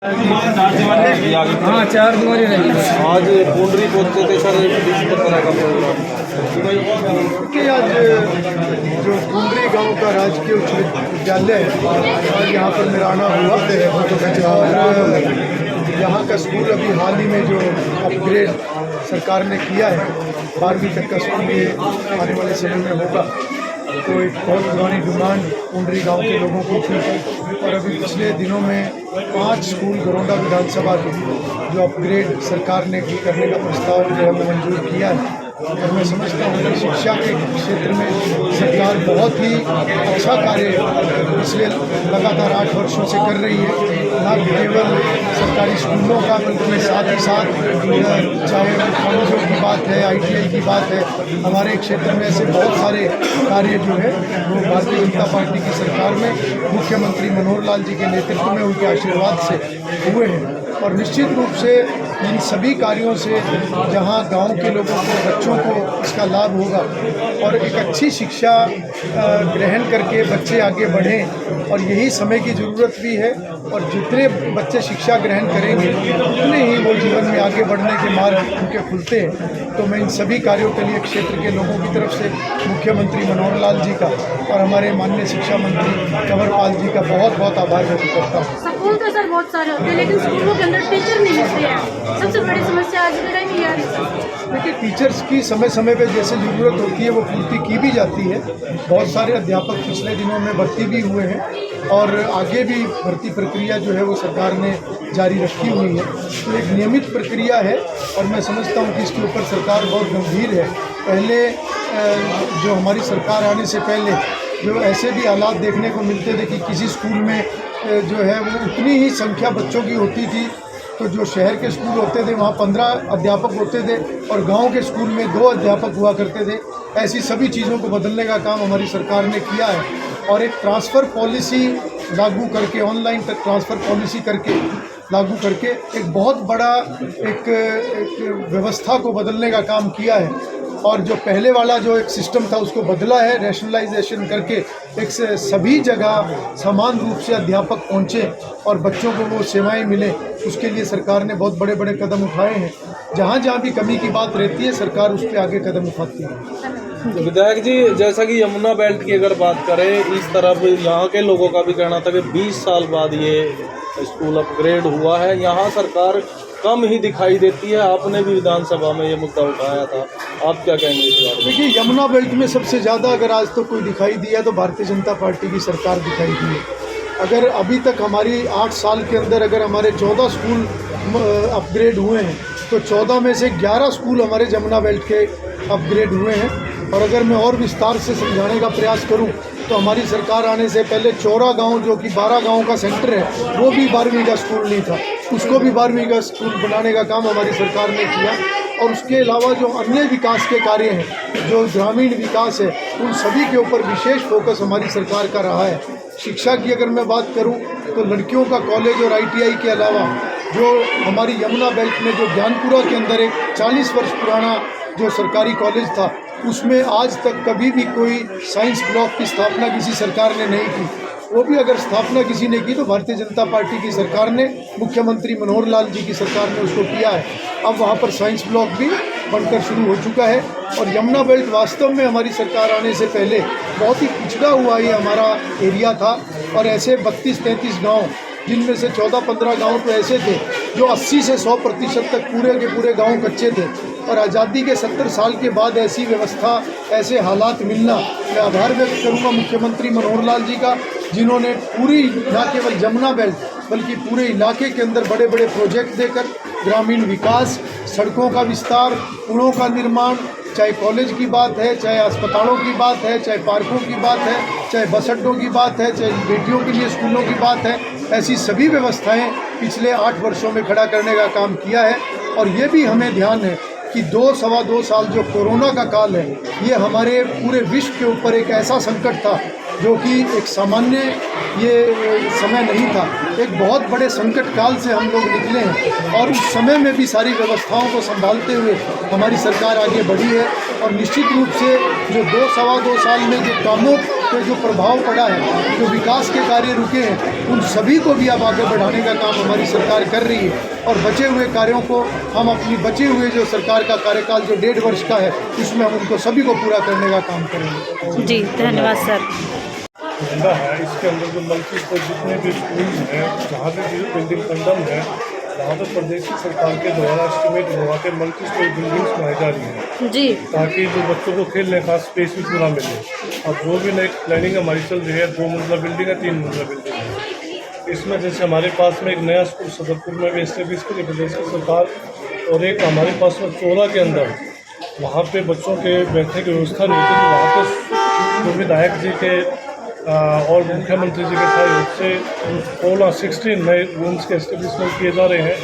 हाँ, 4 दिवारी रही। आज पुंडरी पहुंचे थे सर, किस तरह का प्रोग्राम कि आज जो पुंडरी गांव का राजकीय उच्च विद्यालय है, आज यहाँ पर मेरा आना हुआ और यहाँ का स्कूल अभी हाल ही में जो अपग्रेड सरकार ने किया है, 12वीं तक का स्कूल ये आने वाले समय में होगा। तो एक बहुत पुरानी डिमांड पुंडरी गांव के लोगों की थी और अभी पिछले दिनों में 5 स्कूल गरोंडा विधानसभा के जो अपग्रेड सरकार ने करने का प्रस्ताव जो है वो मंजूर किया है। और मैं समझता हूँ कि शिक्षा के क्षेत्र में सरकार बहुत ही अच्छा कार्य पिछले लगातार 8 वर्षों से कर रही है। न केवल सरकारी स्कूलों का बल्कि साथ ही साथ चाहे कॉलेजों की बात है, ITI की बात है, हमारे क्षेत्र में ऐसे बहुत सारे कार्य जो है वो भारतीय जनता पार्टी की सरकार में मुख्यमंत्री मनोहर लाल जी के नेतृत्व में उनके आशीर्वाद से हुए हैं। और निश्चित रूप से इन सभी कार्यों से जहां गांव के लोगों को, बच्चों को इसका लाभ होगा और एक अच्छी शिक्षा ग्रहण करके बच्चे आगे बढ़ें, और यही समय की ज़रूरत भी है। और जितने बच्चे शिक्षा ग्रहण करेंगे उतने ही वो जीवन में आगे बढ़ने के मार्ग उनके खुलते हैं। तो मैं इन सभी कार्यों के लिए क्षेत्र के लोगों की तरफ से मुख्यमंत्री मनोहर लाल जी का और हमारे माननीय शिक्षा मंत्री कंवर पाल जी का बहुत बहुत आभार व्यक्त करता हूँ। स्कूल तो सर बहुत सारे होते हैं, लेकिन स्कूलों के अंदर टीचर नहीं मिलते हैं। सबसे बड़ी समस्या आज भी रही है। देखिए, टीचर्स की समय समय पे जैसे ज़रूरत होती है वो पूर्ति की भी जाती है। बहुत सारे अध्यापक पिछले दिनों में भर्ती भी हुए हैं और आगे भी भर्ती प्रक्रिया जो है वो सरकार ने जारी रखी हुई है। तो एक नियमित प्रक्रिया है और मैं समझता हूँ कि इसके ऊपर सरकार बहुत गंभीर है। पहले जो हमारी सरकार आने से पहले जो ऐसे भी हालात देखने को मिलते थे कि किसी स्कूल में जो है वो उतनी ही संख्या बच्चों की होती थी, तो जो शहर के स्कूल होते थे वहाँ 15 अध्यापक होते थे और गांव के स्कूल में 2 अध्यापक हुआ करते थे। ऐसी सभी चीज़ों को बदलने का काम हमारी सरकार ने किया है और एक ट्रांसफ़र पॉलिसी लागू करके, ऑनलाइन ट्रांसफ़र पॉलिसी करके लागू करके एक बहुत बड़ा एक व्यवस्था को बदलने का काम किया है। और जो पहले वाला जो एक सिस्टम था उसको बदला है, रैशनलाइजेशन करके एक से सभी जगह समान रूप से अध्यापक पहुँचे और बच्चों को वो सेवाएं मिले। उसके लिए सरकार ने बहुत बड़े बड़े कदम उठाए हैं। जहाँ जहाँ भी कमी की बात रहती है सरकार उस पर आगे कदम उठाती है। विधायक जी, जैसा कि यमुना बेल्ट की अगर बात करें, इस तरफ यहाँ के लोगों का भी कहना था कि 20 साल बाद ये स्कूल अपग्रेड हुआ है, यहाँ सरकार कम ही दिखाई देती है। आपने भी विधानसभा में ये मुद्दा उठाया था, आप क्या कहेंगे इस बारे में? देखिए, यमुना बेल्ट में सबसे ज़्यादा अगर आज तो कोई दिखाई दिया तो भारतीय जनता पार्टी की सरकार दिखाई दी है। अगर अभी तक हमारी 8 साल के अंदर अगर हमारे 14 स्कूल अपग्रेड हुए हैं तो 14 में से 11 स्कूल हमारे यमुना बेल्ट के अपग्रेड हुए हैं। और अगर मैं और विस्तार से समझाने का प्रयास करूं तो हमारी सरकार आने से पहले चौरा गांव, जो कि 12 गाँव का सेंटर है, वो भी 12वीं का स्कूल नहीं था, उसको भी 12वीं का स्कूल बनाने का काम हमारी सरकार ने किया। और उसके अलावा जो अन्य विकास के कार्य हैं, जो ग्रामीण विकास है, उन सभी के ऊपर विशेष फोकस हमारी सरकार का रहा है। शिक्षा की अगर मैं बात करूं तो लड़कियों का कॉलेज और ITI के अलावा जो हमारी यमुना बेल्ट में जो ज्ञानपुरा के अंदर एक 40 वर्ष पुराना जो सरकारी कॉलेज था, उसमें आज तक कभी भी कोई साइंस ब्लॉक की स्थापना किसी सरकार ने नहीं की। वो भी अगर स्थापना किसी ने की तो भारतीय जनता पार्टी की सरकार ने, मुख्यमंत्री मनोहर लाल जी की सरकार ने उसको किया है। अब वहाँ पर साइंस ब्लॉक भी बनकर शुरू हो चुका है। और यमुना बेल्ट वास्तव में हमारी सरकार आने से पहले बहुत ही पिछड़ा हुआ ये हमारा एरिया था और ऐसे 32-33 गाँव, जिनमें से 14-15 गाँव तो ऐसे थे जो 80 से 100% तक पूरे के पूरे गाँव कच्चे थे। और आज़ादी के 70 साल के बाद ऐसी व्यवस्था, ऐसे हालात मिलना, मैं आभार व्यक्त करूँगा मुख्यमंत्री मनोहर लाल जी का, जिन्होंने पूरी न केवल यमुना बेल्ट बल्कि पूरे इलाके के अंदर बड़े बड़े प्रोजेक्ट देकर ग्रामीण विकास, सड़कों का विस्तार, पुलों का निर्माण, चाहे कॉलेज की बात है, चाहे अस्पतालों की बात है, चाहे पार्कों की बात है, चाहे बस अड्डों की बात है, चाहे बेटियों के लिए स्कूलों की बात है, ऐसी सभी व्यवस्थाएं पिछले 8 वर्षों में खड़ा करने का काम किया है। और ये भी हमें ध्यान है कि 2-2.25 साल जो कोरोना का काल है, ये हमारे पूरे विश्व के ऊपर एक ऐसा संकट था जो कि एक सामान्य ये समय नहीं था। एक बहुत बड़े संकट काल से हम लोग निकले हैं और उस समय में भी सारी व्यवस्थाओं को संभालते हुए हमारी सरकार आगे बढ़ी है। और निश्चित रूप से जो 2-2.25 साल में जो कामों पे जो प्रभाव पड़ा है, जो विकास के कार्य रुके हैं, उन सभी को भी अब आगे बढ़ाने का काम हमारी सरकार कर रही है। और बचे हुए कार्यों को हम अपनी बचे हुए जो सरकार का कार्यकाल जो 1.5 वर्ष का है, उसमें हम उनको सभी को पूरा करने का काम करेंगे। जी धन्यवाद सर। है इसके अंदर जो मल्टी स्कूल जितने भी स्कूल हैं, जहाँ भी बिल्डिंग कंडम है, वहाँ पर प्रदेश की सरकार के द्वारा एस्टिमेट हुआ के मल्टी स्कूल बिल्डिंग्स बनाई जा रही हैं जी, ताकि जो बच्चों को खेलने का स्पेस भी पूरा मिले। और जो भी नई प्लानिंग हमारी चल रही है, 2 मंजिला बिल्डिंग है, 3 मंजिला बिल्डिंग है। इसमें जैसे हमारे पास में एक नया स्कूल सदरपुर में भी एस्टेब्लिश करी प्रदेश की सरकार, और एक हमारे पास में चोरा के अंदर वहाँ पे बच्चों के बैठने की व्यवस्था नहीं थी, तो वहाँ पर जो विधायक जी के और मुख्यमंत्री जी के सहयोग से 16 नए रूम्स के एस्टेब्लिशमेंट किए जा रहे हैं।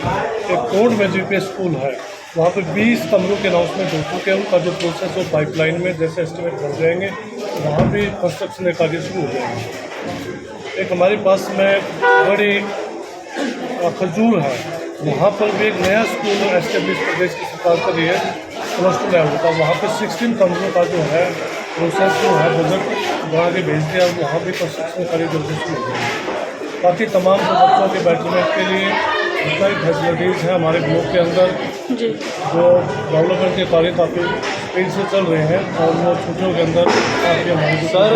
एक कोड में जीपीएस स्कूल है, वहाँ पे 20 कमरों के अनाउंसमेंट हो चुके हैं। उनका जो प्रोसेस हो पाइपलाइन में जैसे एस्टिमेट बन जाएंगे, वहाँ भी कंस्ट्रक्शन के कार्य शुरू हो जाएंगे। एक हमारे पास में बड़ी खजूर है, वहाँ पर भी एक नया स्कूल एस्टेब्लिश प्रदेश की सरकार कर रही है +2 लेवल का। वहाँ पर 16 कमरों का जो है प्रोसेस जो है बजट बना के भेज दिया, वहाँ भी कंस्ट्रक्शन कार्य जल्दी शुरू हो गया। बाकी तमाम बच्चों के बैठने के लिए जितनी फैसिलिटीज़ हैं हमारे ब्लॉक के अंदर, जो डेवलपमेंट के कार्य काफ़ी स्पीड से चल रहे हैं, और वो छुट्टियों के अंदर काफ़ी हमारे सर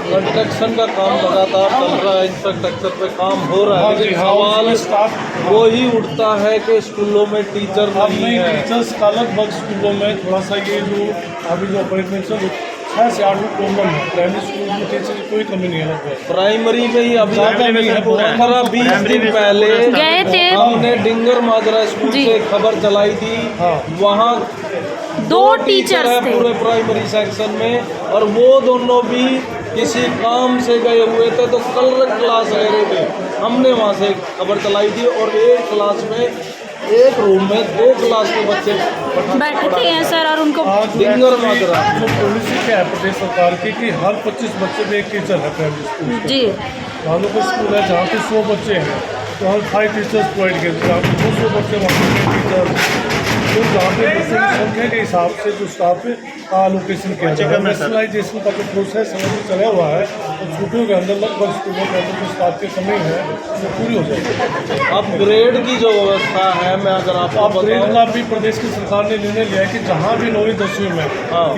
कंस्ट्रक्शन का काम लगातार चल रहा है, इंफ्रास्ट्रक्चर पे काम हो रहा है, लेकिन सवाल वो ही उठता है कि स्कूलों में टीचर नहीं है। टीचर्स का लगभग स्कूलों में थोड़ा सा ये जो अभी जो अपॉइंटमेंट 6 से 8 प्रॉब्लम है। प्राइमरी स्कूल में टीचर की कोई कमी नहीं है, लगभग प्राइमरी में ही अभी 15-20 दिन पहले गए थे, हमने डिंगर माजरा स्कूल से खबर चलाई थी। वहाँ 2 टीचर्स थे पूरे प्राइमरी सेक्शन में, और वो दोनों भी किसी काम से गए हुए थे, तो कलर क्लास ले रहे थे। हमने वहाँ से खबर चलाई थी, और एक क्लास में एक रूम में 2 क्लास के बच्चे बैठते हैं सर, और उनको डिंगर माजरा जो पॉलिसी क्या है प्रदेश सरकार की कि हर 25 बच्चे में एक टीचर है प्राइमरी स्कूल जी। मानो कोई स्कूल है जहाँ पे 100 बच्चे हैं, तो हम 5 टीचर्स प्रोवाइड करते हैं। जहाँ पे 200 बच्चे वहाँ पे टीचर, तो जहाँ पे बच्चों की संख्या के हिसाब से जो स्टाफ का एलोकेशन किया जाए, नेशनलाइजेशन का जो प्रोसेस है वो चला हुआ है, तो छुट्टियों के अंदर लगभग स्कूलों के अंदर जो स्टाफ की कमी है वो पूरी हो जाएगी। अपग्रेड की जो व्यवस्था है, मैं अगर आपको अपग्रेड का भी प्रदेश की सरकार ने निर्णय लिया है कि जहाँ भी 9वीं 10वीं में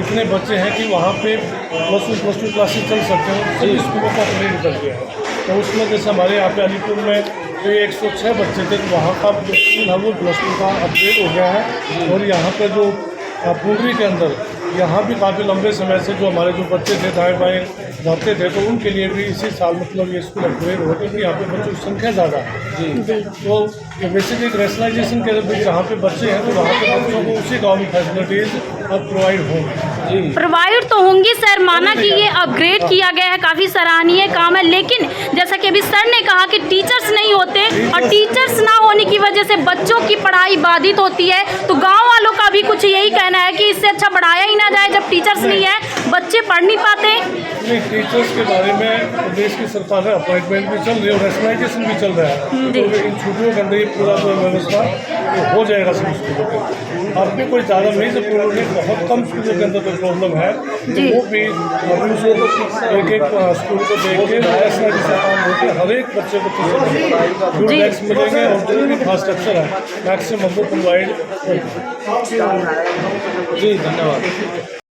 इतने बच्चे हैं कि वहाँ पे +1 +2 क्लासेस चल सकते हैं, सभी स्कूलों को अपग्रेड कर दिया है। तो उसमें जैसे हमारे यहाँ पे अलीपुर में जो 106 बच्चे थे, तो वहाँ का जो स्कूल है वो +2 का अपग्रेड हो गया है। और यहाँ पे जो पुंडरी के अंदर यहाँ भी काफ़ी लंबे समय से जो हमारे जो बच्चे थे दाएँ बाएँ जाते थे, तो उनके लिए भी इसी साल मतलब ये स्कूल अपग्रेड हो, क्योंकि यहाँ पे बच्चों की संख्या ज़्यादा है जी। तो बेसिकली एक रैशनलाइजेशन के अंदर जहाँ पे बच्चे हैं, तो वहाँ पे बच्चों को उसी गाँव में फैसिलिटीज़ अब प्रोवाइड होंगी। प्रोवाइड तो होंगी सर, माना कि ये अपग्रेड किया गया है, काफ़ी सराहनीय काम है, लेकिन जैसा कि अभी सर ने कहा कि टीचर्स नहीं होते, और टीचर्स ना होने की वजह से बच्चों की पढ़ाई बाधित होती है। तो गांव वालों का भी कुछ यही कहना है कि इससे अच्छा पढ़ाया ही ना जाए, जब टीचर्स नहीं है बच्चे पढ़ नहीं पाते। नहीं, टीचर्स के बारे में प्रदेश की सरकार है अपॉइंटमेंट भी चल रही है और रैशनलाइजेशन भी चल रहा है, तो इन छुट्टियों के अंदर ये पूरा जो व्यवस्था हो जाएगा सभी स्कूलों के अंदर। अब भी कोई ज़्यादा मेजर प्रॉब्लम नहीं, बहुत कम स्कूलों के अंदर कोई प्रॉब्लम है, तो वो भी एक एक स्कूल को देख के रैशनलाइजेशन काम होकर हर एक बच्चे को जो टैक्स मिलेंगे और जो भी इंफ्रास्ट्रक्चर है मैक्सिमम वो प्रोवाइड। जी धन्यवाद।